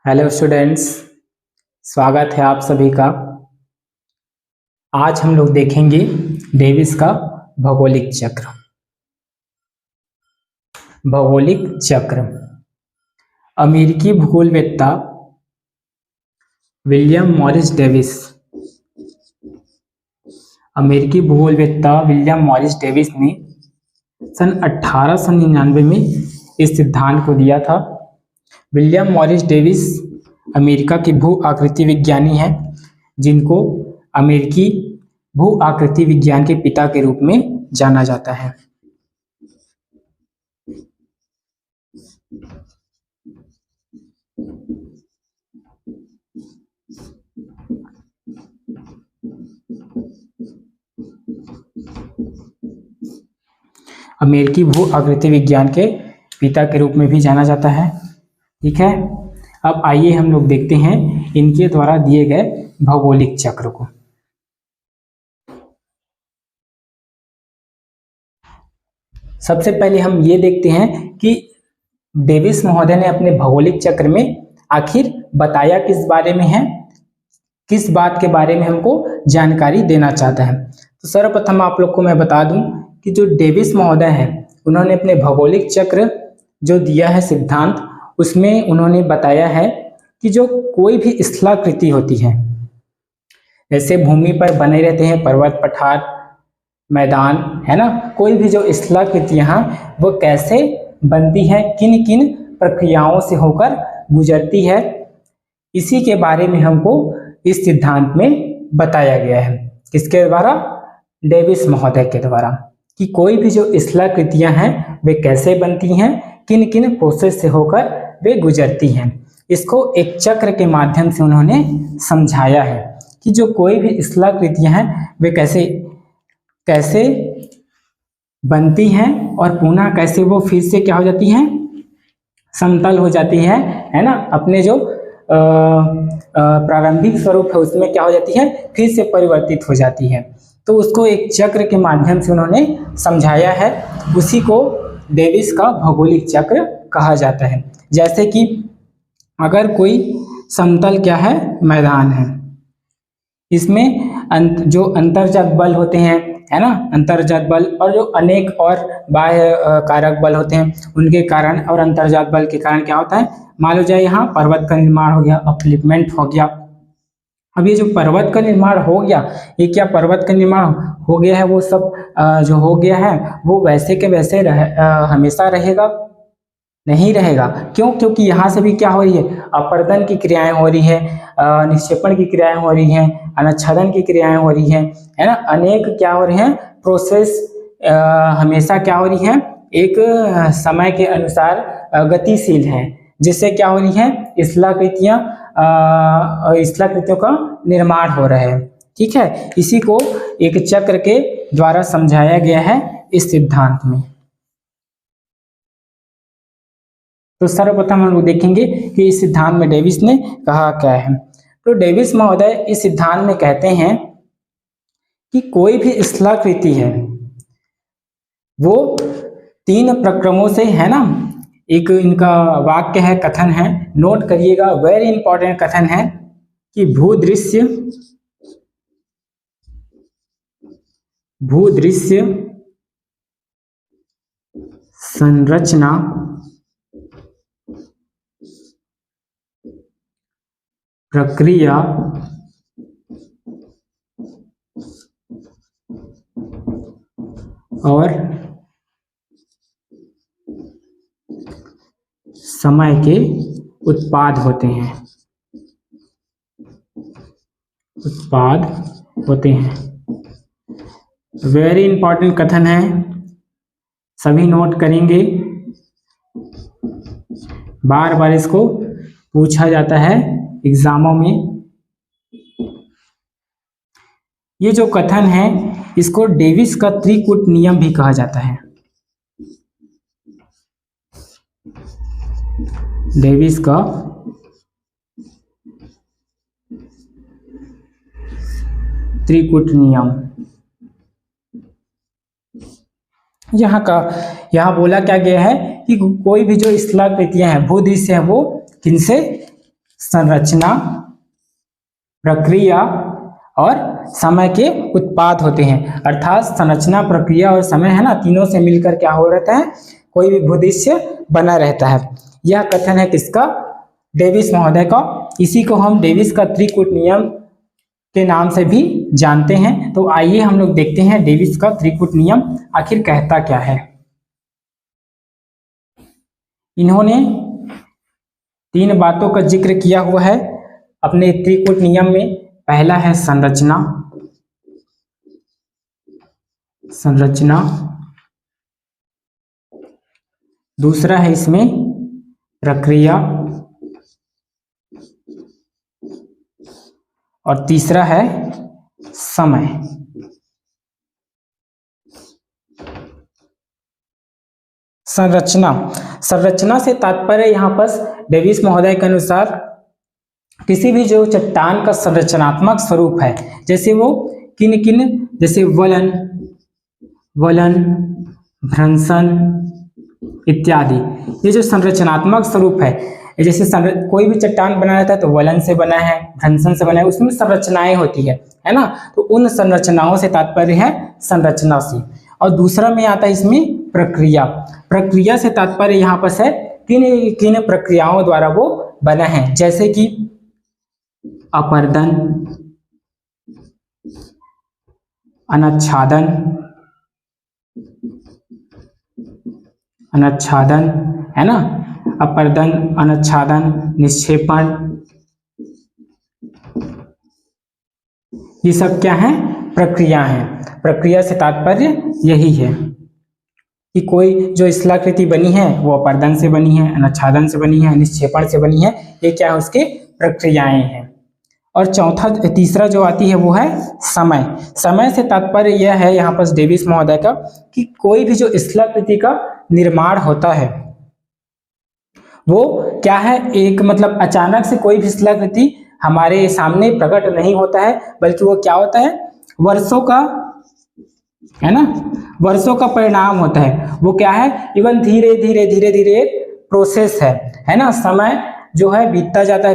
Hello students, स्वागत है आप सभी का। आज हम लोग देखेंगे डेविस का भौगोलिक चक्र। भौगोलिक चक्र अमेरिकी भूगोलवेत्ता विलियम मॉरिस डेविस ने सन 1899 में इस सिद्धांत को दिया था। विलियम मॉरिस डेविस अमेरिका के भू आकृति विज्ञानी हैं, जिनको अमेरिकी भू आकृति विज्ञान के पिता के रूप में जाना जाता है। अमेरिकी भू आकृति विज्ञान के पिता के रूप में भी जाना जाता है। ठीक है, अब आइए हम लोग देखते हैं इनके द्वारा दिए गए भौगोलिक चक्र को। सबसे पहले हम ये देखते हैं कि डेविस महोदय ने अपने भौगोलिक चक्र में आखिर बताया किस बारे में है, किस बात के बारे में हमको जानकारी देना चाहता है। तो सर्वप्रथम आप लोग को मैं बता दूं कि जो डेविस महोदय हैं, उन्होंने अपने भौगोलिक चक्र जो दिया है सिद्धांत, उसमें उन्होंने बताया है कि जो कोई भी स्थलाकृति होती है, जैसे भूमि पर बने रहते हैं पर्वत, पठार, मैदान, है ना, कोई भी जो स्थलाकृतियां वो कैसे बनती है, किन किन प्रक्रियाओं से होकर गुजरती है, इसी के बारे में हमको इस सिद्धांत में बताया गया है। किसके द्वारा? डेविस महोदय के द्वारा, कि कोई भी जो स्थलाकृतियां हैं वे कैसे बनती हैं, किन किन प्रोसेस से होकर वे गुजरती हैं। इसको एक चक्र के माध्यम से उन्होंने समझाया है कि जो कोई भी स्थलाकृतियां हैं वे कैसे कैसे बनती हैं और पुनः कैसे वो फिर से क्या हो जाती हैं, समतल हो जाती है ना, अपने जो प्रारंभिक स्वरूप है उसमें क्या हो जाती है, फिर से परिवर्तित हो जाती है। तो उसको एक चक्र के माध्यम से उन्होंने समझाया है, उसी को डेविस का भौगोलिक चक्र कहा जाता है। जैसे कि अगर कोई समतल क्या है, मैदान है, इसमें जो अंतर्जात बल होते हैं, है ना, अंतर्जात बल और जो अनेक और बाह्य कारक बल होते हैं, उनके कारण और अंतर्जात बल के कारण क्या होता है, मान लो जाए यहाँ पर्वत का निर्माण हो गया, अपलिपमेंट हो गया। अब ये जो पर्वत का निर्माण हो गया, ये क्या पर्वत का निर्माण हो गया है, वो सब जो हो गया है वो वैसे के वैसे हमेशा रहेगा? नहीं रहेगा। क्यों? क्योंकि यहाँ से भी क्या हो रही है, अपर्दन की क्रियाएं हो रही है, निक्षेपण की क्रियाएं हो रही हैं, अनुच्छेदन की क्रियाएं हो रही हैं, है ना, अनेक क्या हो रहे हैं, प्रोसेस हमेशा क्या हो रही है, एक समय के अनुसार गतिशील है, जिससे क्या हो रही है, स्थलाकृतियों का निर्माण हो रहा है। ठीक है, इसी को एक चक्र के द्वारा समझाया गया है इस सिद्धांत में। तो सर्वप्रथम हम लोग देखेंगे कि इस सिद्धांत में डेविस ने कहा क्या है। तो डेविस महोदय इस सिद्धांत में कहते हैं कि कोई भी स्थलाकृति है वो 3 प्रक्रमों से, है ना, एक इनका वाक्य है, कथन है, नोट करिएगा, वेरी इंपॉर्टेंट कथन है कि भूदृश्य संरचना प्रक्रिया और समय के उत्पाद होते हैं, वेरी इंपॉर्टेंट कथन है, सभी नोट करेंगे, बार बार इसको पूछा जाता है एग्जामों में। ये जो कथन है इसको डेविस का त्रिकूट नियम भी कहा जाता है। डेविस का त्रिकूट नियम। यहाँ बोला क्या गया है कि कोई भी जो स्थलाकृतियां हैं, भूदृश्य है, वो किनसे संरचना, प्रक्रिया और समय के उत्पाद होते हैं। अर्थात संरचना, प्रक्रिया और समय है ना, तीनों से मिलकर क्या हो रहता है, कोई भी भूदृश्य बना रहता है। यह कथन है किसका, डेविस महोदय का। इसी को हम डेविस का त्रिकूट नियम के नाम से भी जानते हैं। तो आइए हम लोग देखते हैं डेविस का त्रिकूट नियम आखिर कहता क्या है। इन्होंने 3 बातों का जिक्र किया हुआ है अपने त्रिकूट नियम में। पहला है संरचना, दूसरा है इसमें प्रक्रिया और तीसरा है समय। संरचना से तात्पर्य यहाँ पर डेविस महोदय के अनुसार किसी भी जो चट्टान का संरचनात्मक स्वरूप है, जैसे वो किन जैसे वलन, भ्रंशन इत्यादि, ये जो संरचनात्मक स्वरूप है, जैसे कोई भी चट्टान बना रहता है तो वलन से बना है, भ्रंशन से बना है, उसमें संरचनाएं होती है ना। तो उन संरचनाओं से तात्पर्य है संरचना से। और दूसरा में आता है इसमें प्रक्रिया से तात्पर्य यहाँ पर है किन प्रक्रियाओं द्वारा वो बना है, जैसे कि अपर्दन, अनच्छादन है ना, अपर्दन, अनच्छादन, निक्षेपण, ये सब क्या है, प्रक्रिया है। प्रक्रिया से तात्पर्य यही है कि कोई जो स्थलाकृति बनी है वो अपर्दन से बनी है, अनच्छादन से बनी है, निक्षेपण से बनी है, ये क्या है, उसके प्रक्रियाएं हैं। और तीसरा जो आती है वो है समय से तात्पर्य यह है यहाँ पर डेविस महोदय का कि कोई भी जो स्थलाकृति का निर्माण होता है वो क्या है, एक मतलब अचानक से कोई भी स्थलाकृति हमारे सामने प्रकट नहीं होता है, बल्कि वो क्या होता है, वर्षों का है ना, वर्षों का परिणाम होता है। वो क्या है, इवन धीरे धीरे एक प्रोसेस है ना। समय जो है बीतता जाता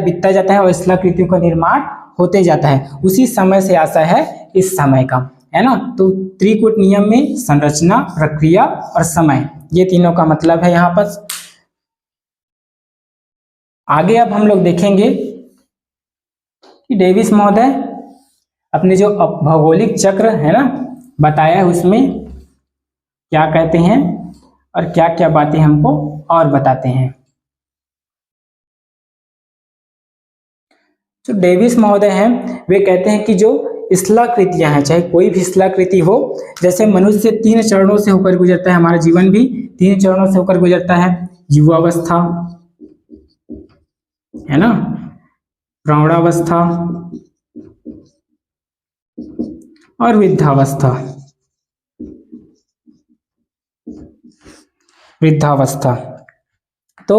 है और स्थलाकृतियों का निर्माण होते जाता है। उसी समय से आता है इस समय का, है ना। तो त्रिकूट नियम में संरचना, प्रक्रिया और समय, ये तीनों का मतलब है यहाँ पर। आगे अब हम लोग देखेंगे कि डेविस महोदय अपने जो भौगोलिक चक्र है ना बताया है उसमें क्या कहते हैं और क्या क्या बातें हमको और बताते हैं। जो डेविस महोदय हैं वे कहते हैं कि जो स्थलाकृतियां हैं, चाहे कोई भी स्थलाकृति हो, जैसे मनुष्य 3 चरणों से होकर गुजरता है, हमारा जीवन भी 3 चरणों से होकर गुजरता है, युवावस्था है ना, प्रौढ़ावस्था और वृद्धावस्था। तो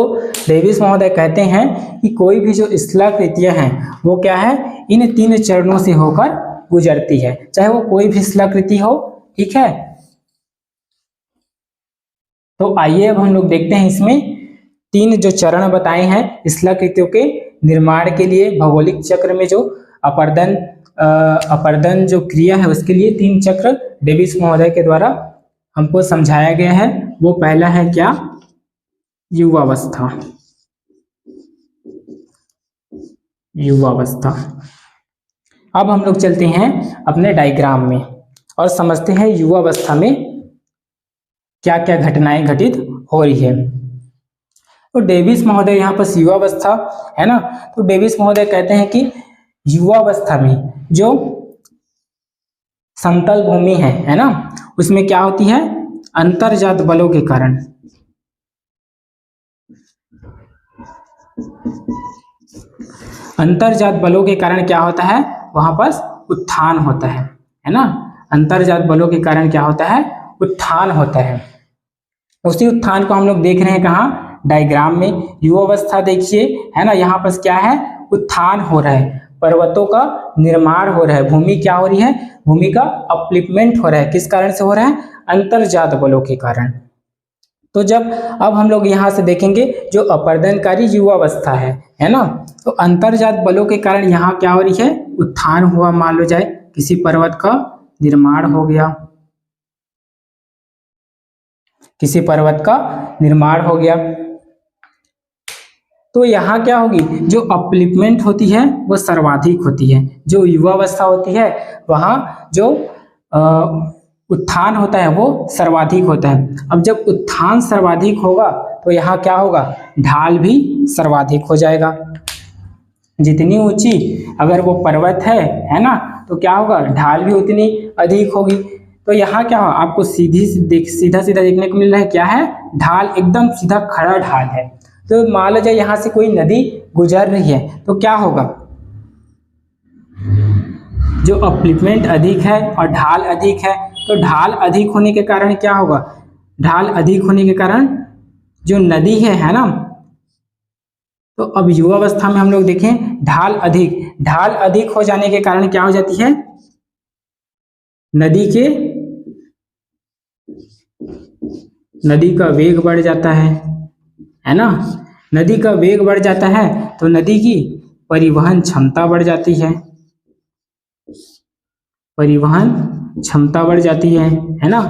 डेविस महोदय कहते हैं कि कोई भी जो स्थलाकृतियां हैं वो क्या है, इन 3 चरणों से होकर गुजरती है, चाहे वो कोई भी स्थलाकृति हो, ठीक है। तो आइए अब हम लोग देखते हैं इसमें 3 जो चरण बताए हैं स्थलाकृतियों के निर्माण के लिए। भौगोलिक चक्र में जो अपर्दन जो क्रिया है उसके लिए 3 चक्र डेविस महोदय के द्वारा हमको समझाया गया है। वो पहला है क्या, युवावस्था। अब हम लोग चलते हैं अपने डायग्राम में और समझते हैं युवावस्था में क्या क्या घटनाएं घटित हो रही है। तो डेविस महोदय यहाँ पर युवावस्था है ना, तो डेविस महोदय कहते हैं कि युवावस्था में जो समतल भूमि है ना, उसमें क्या होती है, अंतर्जात बलों के कारण क्या होता है, वहां पर उत्थान होता है ना। अंतर्जात बलों के कारण क्या होता है, उत्थान होता है। उसी उत्थान को हम लोग देख रहे हैं कहाँ, डायग्राम में। युवावस्था देखिए है ना, यहाँ पर क्या है, उत्थान हो रहा है, पर्वतों का निर्माण हो रहा है, भूमि क्या हो रही है, भूमि का अपलिफ्टमेंट हो रहा है। किस कारण से हो रहा है, अंतर्जात बलों के कारण। तो जब अब हम लोग यहाँ से देखेंगे जो अपर्दनकारी युवावस्था है ना, तो अंतर्जात बलों के कारण यहाँ क्या हो रही है, उत्थान हुआ। मान लो जाए किसी पर्वत का निर्माण हो गया, किसी पर्वत का निर्माण हो गया, तो यहाँ क्या होगी, जो अपलिफ्टमेंट होती है वो सर्वाधिक होती है। जो युवावस्था होती है वहाँ जो उत्थान होता है वो सर्वाधिक होता है। अब जब उत्थान सर्वाधिक होगा तो यहाँ क्या होगा, ढाल भी सर्वाधिक हो जाएगा। जितनी ऊंची अगर वो पर्वत है ना, तो क्या होगा, ढाल भी उतनी अधिक होगी। तो यहाँ क्या हो, आपको सीधा सीधा देखने को मिल रहा है, क्या है, ढाल एकदम सीधा खड़ा ढाल है। तो मान लो जाए यहाँ से कोई नदी गुजर रही है तो क्या होगा, जो अपलिफ्टमेंट अधिक है और ढाल अधिक है, तो ढाल अधिक होने के कारण क्या होगा, ढाल अधिक होने के कारण जो नदी है ना, तो अब युवावस्था में हम लोग देखें ढाल अधिक हो जाने के कारण क्या हो जाती है, नदी का वेग बढ़ जाता है ना। नदी का वेग बढ़ जाता है तो नदी की परिवहन क्षमता बढ़ जाती है, परिवहन क्षमता बढ़ जाती है ना।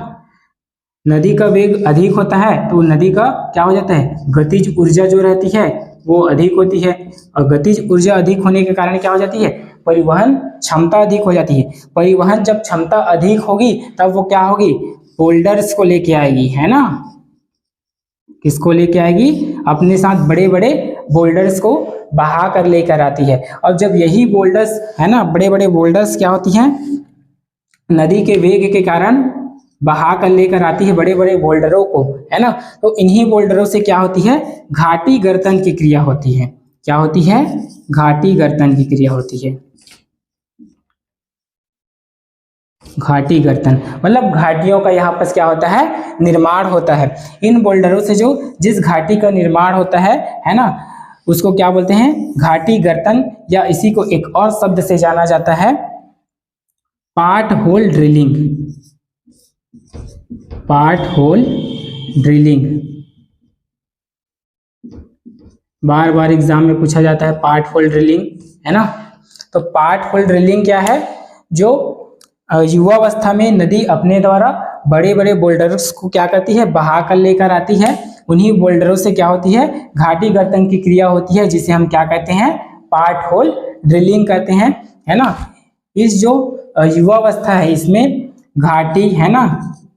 नदी का वेग अधिक होता है तो नदी का क्या हो जाता है, गतिज ऊर्जा जो रहती है वो अधिक होती है, और गतिज ऊर्जा अधिक होने के कारण क्या हो जाती है, परिवहन क्षमता अधिक हो जाती है। परिवहन जब क्षमता अधिक होगी तब वो क्या होगी, बोल्डर्स को लेके आएगी, है ना। किसको लेके आएगी, अपने साथ बड़े बड़े बोल्डर्स को बहा कर लेकर आती है। और जब यही बोल्डर्स है ना, बड़े बड़े बोल्डर्स क्या होती हैं, नदी के वेग के कारण बहा कर लेकर आती है बड़े बड़े बोल्डरों को, है ना। तो इन्हीं बोल्डरों से क्या होती है, घाटी गर्तन की क्रिया होती है। क्या होती है, घाटी गर्तन की क्रिया होती है। घाटी गर्तन मतलब घाटियों का यहाँ पर क्या होता है, निर्माण होता है। इन बोल्डरों से जो जिस घाटी का निर्माण होता है ना, उसको क्या बोलते हैं, घाटी गर्तन, या इसी को एक और शब्द से जाना जाता है, part hole drilling. Part hole drilling बार बार एग्जाम में पूछा जाता है, पार्ट होल ड्रिलिंग, है ना। तो पार्ट होल ड्रिलिंग क्या है, जो युवावस्था में नदी अपने द्वारा बड़े बड़े बोल्डर्स को क्या करती है, बहा कर लेकर आती है। उन्हीं बोल्डरों से क्या होती है, घाटी गर्तन की क्रिया होती है, जिसे हम क्या कहते हैं, पार्ट होल ड्रिलिंग कहते हैं, है ना। इस जो युवावस्था है इसमें घाटी, है ना,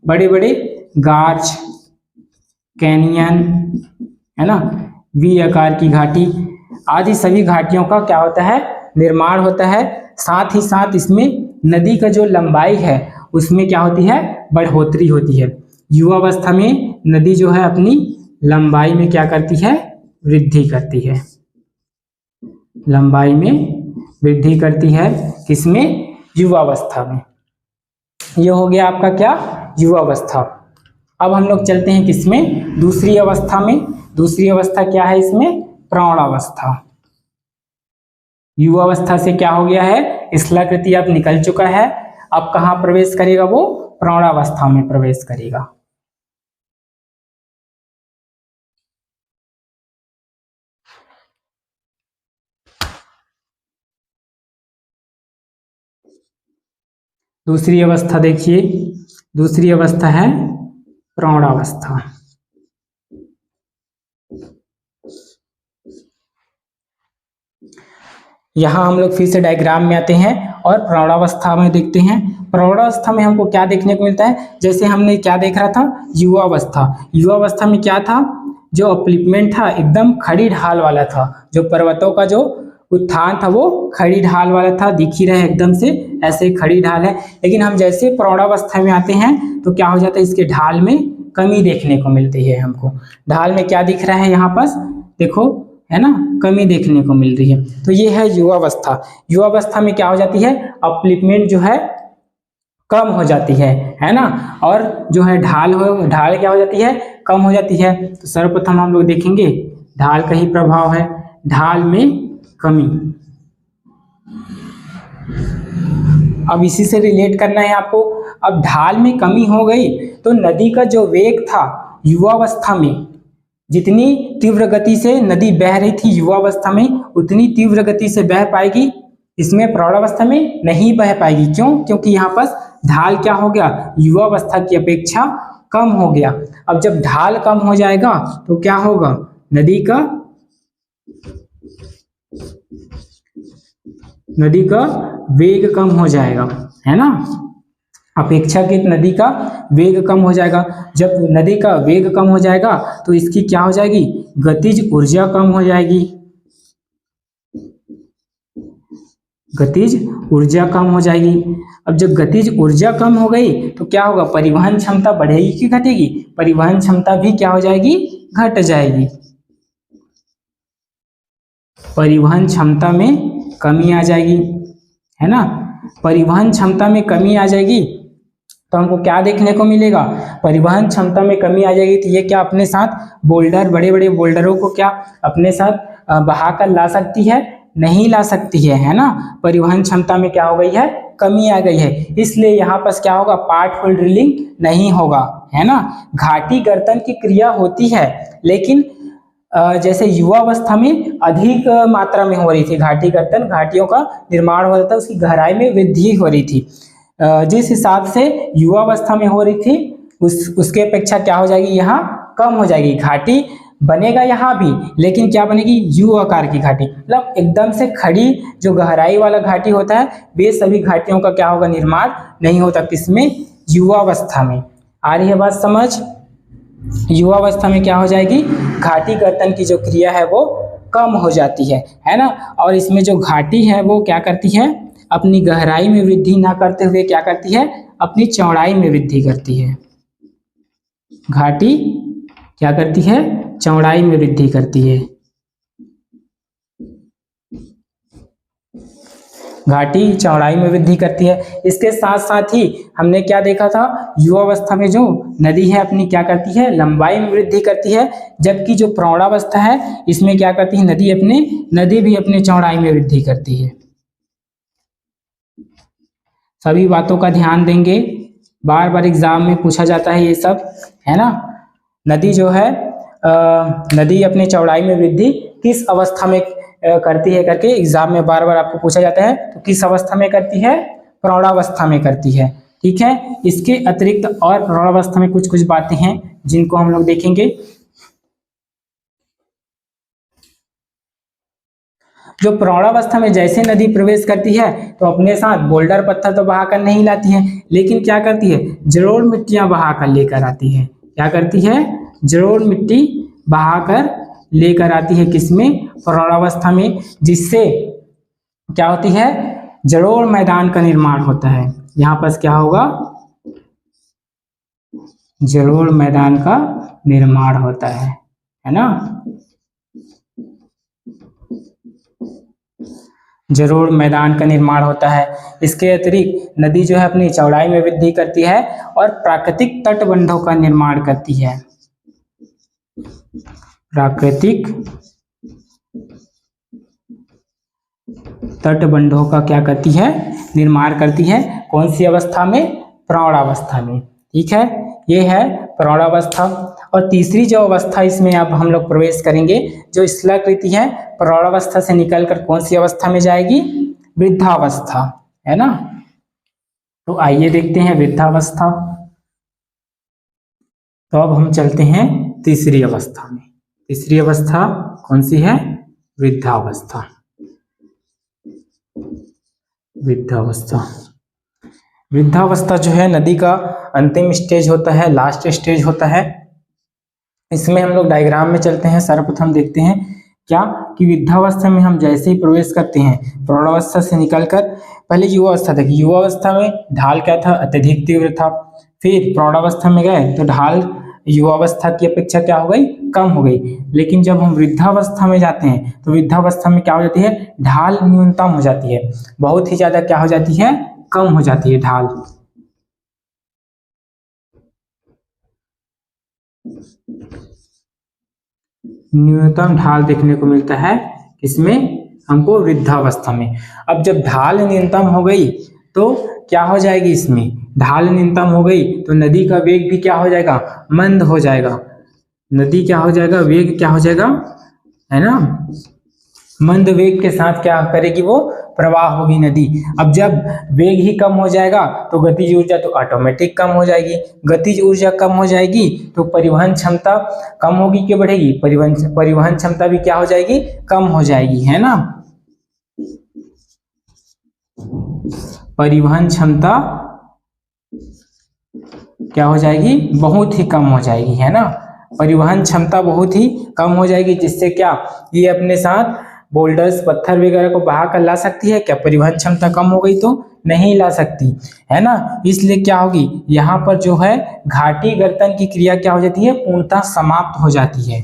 बड़े बड़े गार्ज, कैनियन, है ना, वी आकार की घाटी आदि सभी घाटियों का क्या होता है, निर्माण होता है। साथ ही साथ इसमें नदी का जो लंबाई है उसमें क्या होती है, बढ़ोतरी होती है। युवावस्था में नदी जो है अपनी लंबाई में क्या करती है, वृद्धि करती है। लंबाई में वृद्धि करती है, किसमें, युवावस्था में। ये हो गया आपका क्या, युवावस्था। अब हम लोग चलते हैं किसमें, दूसरी अवस्था में। दूसरी अवस्था क्या है इसमें, प्रौढ़ावस्था। युवावस्था से क्या हो गया है, स्थलाकृति अब निकल चुका है, अब कहाँ प्रवेश करेगा, वो प्रौढ़ावस्था में प्रवेश करेगा। दूसरी अवस्था देखिए, दूसरी अवस्था है प्रौढ़ावस्था। यहाँ हम लोग फिर से डायग्राम में आते हैं और प्रौढ़ावस्था में देखते हैं। प्रौढ़ावस्था में हमको क्या देखने को मिलता है, जैसे हमने क्या देख रहा था, युवावस्था। युवावस्था में क्या था, जो अपलिफ्टमेंट था एकदम खड़ी ढाल वाला था, जो पर्वतों का जो उत्थान था वो खड़ी ढाल वाला था, दिख ही रहे एकदम से ऐसे खड़ी ढाल है। लेकिन हम जैसे प्रौढ़ावस्था में आते हैं तो क्या हो जाता है, इसके ढाल में कमी देखने को मिलती है। हमको ढाल में क्या दिख रहा है, यहाँ पास देखो, है ना, कमी देखने को मिल रही है। तो ये है युवावस्था। युवावस्था में क्या हो जाती है, अपलिफ्टमेंट जो है कम हो जाती है ना, और जो है ढाल क्या हो जाती है, कम हो जाती है। तो सर्वप्रथम हम लोग देखेंगे ढाल का ही प्रभाव है, ढाल में कमी। अब इसी से रिलेट करना है आपको। अब ढाल में कमी हो गई तो नदी का जो वेग था युवावस्था में जितनी तीव्र गति से नदी बह रही थी युवावस्था में, उतनी तीव्र गति से बह पाएगी इसमें प्रौढ़ावस्था में नहीं बह पाएगी। क्यों? क्योंकि यहाँ पर ढाल क्या हो गया, युवावस्था की अपेक्षा कम हो गया। अब जब ढाल कम हो जाएगा तो क्या होगा, नदी का वेग कम हो जाएगा, है ना। अपेक्षाकृत नदी का वेग कम हो जाएगा। जब नदी का वेग कम हो जाएगा तो इसकी क्या हो जाएगी, गतिज ऊर्जा कम हो जाएगी। गतिज ऊर्जा कम हो जाएगी। अब जब गतिज ऊर्जा कम हो गई तो क्या होगा, परिवहन क्षमता बढ़ेगी कि घटेगी, परिवहन क्षमता भी क्या हो जाएगी, घट जाएगी। परिवहन क्षमता में कमी आ जाएगी, है ना। परिवहन क्षमता में कमी आ जाएगी तो हमको क्या देखने को मिलेगा, परिवहन क्षमता में कमी आ जाएगी तो ये क्या अपने साथ बोल्डर, बड़े बड़े बोल्डरों को क्या अपने साथ बहा कर ला सकती है, नहीं ला सकती है ना। परिवहन क्षमता में क्या हो गई है, कमी आ गई है। इसलिए यहाँ पर क्या होगा, पार्ट होल ड्रिलिंग नहीं होगा, है ना। घाटी गर्तन की क्रिया होती है लेकिन जैसे युवावस्था में अधिक मात्रा में हो रही थी घाटी गर्तन, घाटियों का निर्माण हो रहा था, उसकी गहराई में वृद्धि हो रही थी। जिस हिसाब से युवावस्था में हो रही थी उसके अपेक्षा क्या हो जाएगी, यहाँ कम हो जाएगी। घाटी बनेगा यहाँ भी लेकिन क्या बनेगी, यू आकार की घाटी, मतलब एकदम से खड़ी जो गहराई वाला घाटी होता है वे सभी घाटियों का क्या होगा, निर्माण नहीं होता। किसमें, युवावस्था में। आ रही है बात समझ। युवावस्था में क्या हो जाएगी, घाटी गर्तन की जो क्रिया है वो कम हो जाती है ना। और इसमें जो घाटी है वो क्या करती है, अपनी गहराई में वृद्धि ना करते हुए क्या करती है, अपनी चौड़ाई में वृद्धि करती है। घाटी क्या करती है, चौड़ाई में वृद्धि करती है। घाटी चौड़ाई में वृद्धि करती है। इसके साथ साथ ही हमने क्या देखा था, युवावस्था में जो नदी है अपनी क्या करती है, लंबाई में वृद्धि करती है, जबकि जो प्रौढ़ावस्था है इसमें क्या करती है, नदी भी अपने चौड़ाई में वृद्धि करती है। सभी बातों का ध्यान देंगे, बार बार एग्जाम में पूछा जाता है ये सब, है ना। नदी जो है नदी अपने चौड़ाई में वृद्धि किस अवस्था में करती है करके एग्जाम में बार बार आपको पूछा जाता है। तो किस अवस्था में करती है, प्रौढ़ावस्था में करती है, ठीक है। इसके अतिरिक्त और प्रौढ़ावस्था में कुछ कुछ बातें हैं जिनको हम लोग देखेंगे। जो प्रौढ़ावस्था में जैसे नदी प्रवेश करती है तो अपने साथ बोल्डर पत्थर तो बहाकर नहीं लाती है, लेकिन क्या करती है, जलोढ़ मिट्टियां बहाकर लेकर आती है। क्या करती है, जलोढ़ मिट्टी बहाकर लेकर आती है, किसमें, प्रौढ़ावस्था में, जिससे क्या होती है, जलोढ़ मैदान का निर्माण होता है। यहाँ पर क्या होगा, जलोढ़ मैदान का निर्माण होता है ना। जलोढ़ मैदान का निर्माण होता है। इसके अतिरिक्त नदी जो है अपनी चौड़ाई में वृद्धि करती है और प्राकृतिक तटबंधों का निर्माण करती है। प्राकृतिक तटबंधों का क्या करती है, निर्माण करती है। कौन सी अवस्था में, प्रौढ़ावस्था में, ठीक है। ये है प्रौढ़ावस्था। और तीसरी जो अवस्था इसमें अब हम लोग प्रवेश करेंगे, जो स्थलाकृति है, प्रौढ़ावस्था से निकलकर कौन सी अवस्था में जाएगी, वृद्धावस्था, है ना। तो आइए देखते हैं वृद्धावस्था। तो अब हम चलते हैं तीसरी अवस्था में। तीसरी अवस्था कौन सी है, वृद्धावस्था। वृद्धावस्था, वृद्धावस्था जो है नदी का अंतिम स्टेज होता है, लास्ट स्टेज होता है। इसमें हम लोग डायग्राम में चलते हैं। सर्वप्रथम देखते हैं क्या कि वृद्धावस्था में हम जैसे ही प्रवेश करते हैं, प्रौढ़ावस्था से निकलकर पहले युवावस्था देखिए, युवावस्था में ढाल क्या था, अत्यधिक तीव्र था। फिर प्रौढ़ावस्था में गए तो ढाल युवावस्था की अपेक्षा क्या हो गई, कम हो गई। लेकिन जब हम वृद्धावस्था में जाते हैं तो वृद्धावस्था में क्या हो जाती है, ढाल न्यूनतम हो जाती है, बहुत ही ज्यादा क्या हो जाती है, कम हो जाती है ढाल। न्यूनतम ढाल देखने को मिलता है इसमें हमको, वृद्धावस्था में। अब जब ढाल न्यूनतम हो गई तो क्या हो जाएगी, इसमें ढाल न्यूनतम हो गई तो नदी का वेग भी क्या हो जाएगा, मंद हो जाएगा। नदी क्या हो जाएगा, वेग क्या हो जाएगा, है ना, मंद वेग के साथ क्या करेगी, वो प्रवाह होगी नदी। अब जब वेग ही कम हो जाएगा तो गतिज ऊर्जा तो ऑटोमेटिक कम हो जाएगी, गतिज ऊर्जा कम हो जाएगी तो परिवहन क्षमता कम होगी कि बढ़ेगी, परिवहन क्षमता भी क्या हो जाएगी, कम हो जाएगी, है ना। परिवहन क्षमता क्या हो जाएगी, बहुत ही कम हो जाएगी, है ना। परिवहन क्षमता बहुत ही कम हो जाएगी, जिससे क्या ये अपने साथ बोल्डर्स, पत्थर वगैरह को बहा कर ला सकती है क्या, परिवहन क्षमता कम हो गई तो नहीं ला सकती, है ना। इसलिए क्या होगी, यहाँ पर जो है घाटी गर्तन की क्रिया क्या हो जाती है, पूर्णतः समाप्त हो जाती है।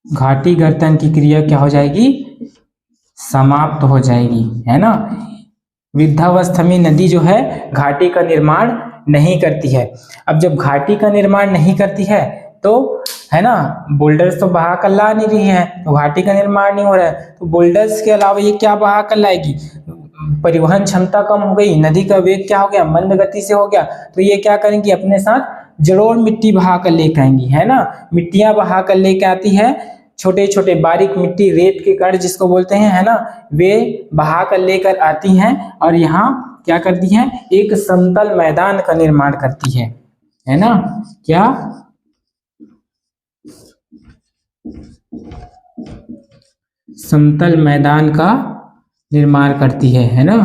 घाटी गर्तन की क्रिया क्या हो जाएगी, समाप्त हो जाएगी, है ना। वृद्धावस्था में नदी जो है घाटी का निर्माण नहीं करती है। अब जब घाटी का निर्माण नहीं करती है तो, है ना, बोल्डर्स तो बहा कर ला नहीं रही हैं, तो घाटी का निर्माण नहीं हो रहा है, तो बोल्डर्स के अलावा ये क्या बहा कर लाएगी, परिवहन क्षमता कम हो गई, नदी का वेग क्या हो गया, मंद गति से हो गया, तो ये क्या करेंगी, अपने साथ जड़ोल मिट्टी बहा कर लेकर आएंगी, है ना। मिट्टियां बहा कर लेके आती है, छोटे छोटे बारीक मिट्टी, रेत के कण जिसको बोलते हैं, है ना, वे बहा कर लेकर आती हैं और यहाँ क्या करती हैं, एक समतल मैदान का निर्माण करती है ना। क्या, समतल मैदान का निर्माण करती है ना।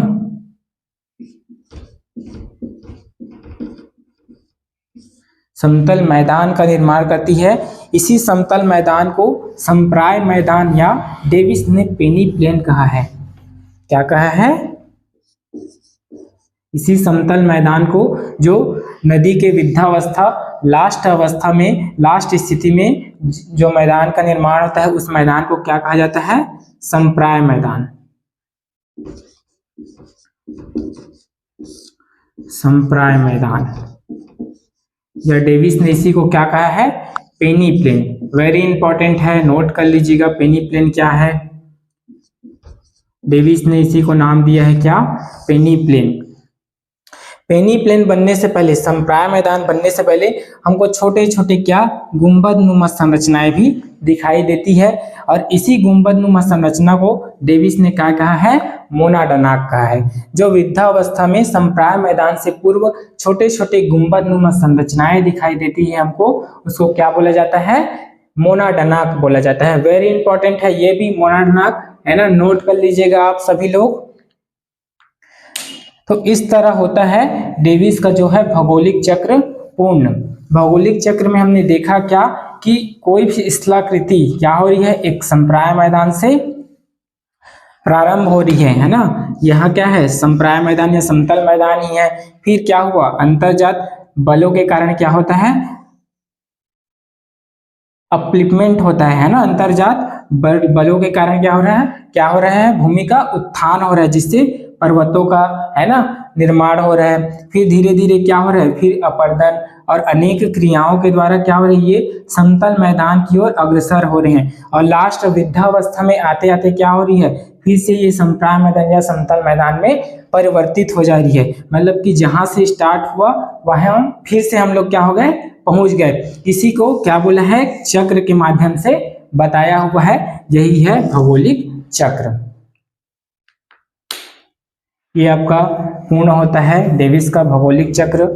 समतल मैदान का निर्माण करती है। इसी समतल मैदान को संप्राय मैदान या डेविस ने पेनी प्लेन कहा है। क्या कहा है, इसी समतल मैदान को, जो नदी के वृद्धावस्था लास्ट अवस्था में, लास्ट स्थिति में जो मैदान का निर्माण होता है, उस मैदान को क्या कहा जाता है, संप्राय मैदान। संप्राय मैदान, या डेविस ने इसी को क्या कहा है, पेनी प्लेन। वेरी इंपॉर्टेंट है, नोट कर लीजिएगा पेनी प्लेन क्या है। डेविस ने इसी को नाम दिया है क्या, पेनी प्लेन। पेनी प्लेन बनने से पहले, संप्राय मैदान बनने से पहले हमको छोटे छोटे क्या, गुंबद नुमा संरचनाएं भी दिखाई देती है, और इसी गुंबद नुमा संरचना को डेविस ने क्या कहा है, मोनाडनाक कहा है। जो वृद्धावस्था में संप्राय मैदान से पूर्व छोटे छोटे गुंबद नुमा संरचनाएं दिखाई देती है हमको, उसको क्या बोला जाता है, मोनाडनाक बोला जाता है। वेरी इंपॉर्टेंट है ये भी, मोनाडनाक, है ना, नोट कर लीजिएगा आप सभी लोग। तो इस तरह होता है डेविस का जो है भौगोलिक चक्र पूर्ण। भौगोलिक चक्र में हमने देखा क्या, कि कोई भी स्थलाकृति क्या हो रही है, एक संप्राय मैदान से प्रारंभ हो रही है ना। यहाँ क्या है, संप्राय मैदान या समतल मैदान ही है। फिर क्या हुआ, अंतर्जात बलों के कारण क्या होता है, अपलिपमेंट होता है ना। अंतर्जात बलों के कारण क्या हो रहा है, भूमि का उत्थान हो रहा है, जिससे पर्वतों का, है ना, निर्माण हो रहा है। फिर धीरे धीरे क्या हो रहा है, फिर अपर्दन और अनेक क्रियाओं के द्वारा क्या हो रही है, ये समतल मैदान की ओर अग्रसर हो रहे हैं, और लास्ट वृद्धावस्था में आते आते क्या हो रही है, फिर से ये संप्राय मैदान या समतल मैदान में परिवर्तित हो जा रही है। मतलब कि जहां से स्टार्ट हुआ वहां फिर से हम लोग क्या हो गए, पहुंच गए। इसी को क्या बोला है, चक्र के माध्यम से बताया हुआ है, यही है भौगोलिक चक्र। ये आपका पूर्ण होता है डेविस का भौगोलिक चक्र।